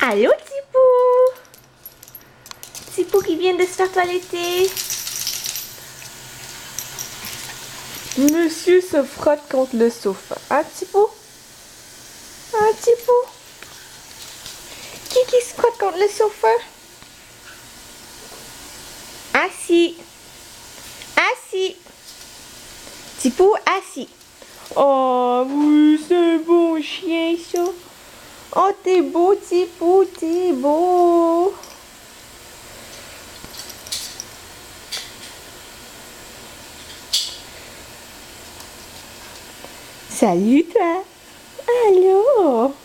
Allô, Tipou? Tipou qui vient de se faire toiletter. Monsieur se frotte contre le sofa. Hein, Tipou? Hein, Tipou? Qui se frotte contre le sofa? Assis. Assis. Tipou, assis. Oh oui, c'est bon chien ça. Oh, t'es beau, Tipou, t'es beau. Salut toi. Allô.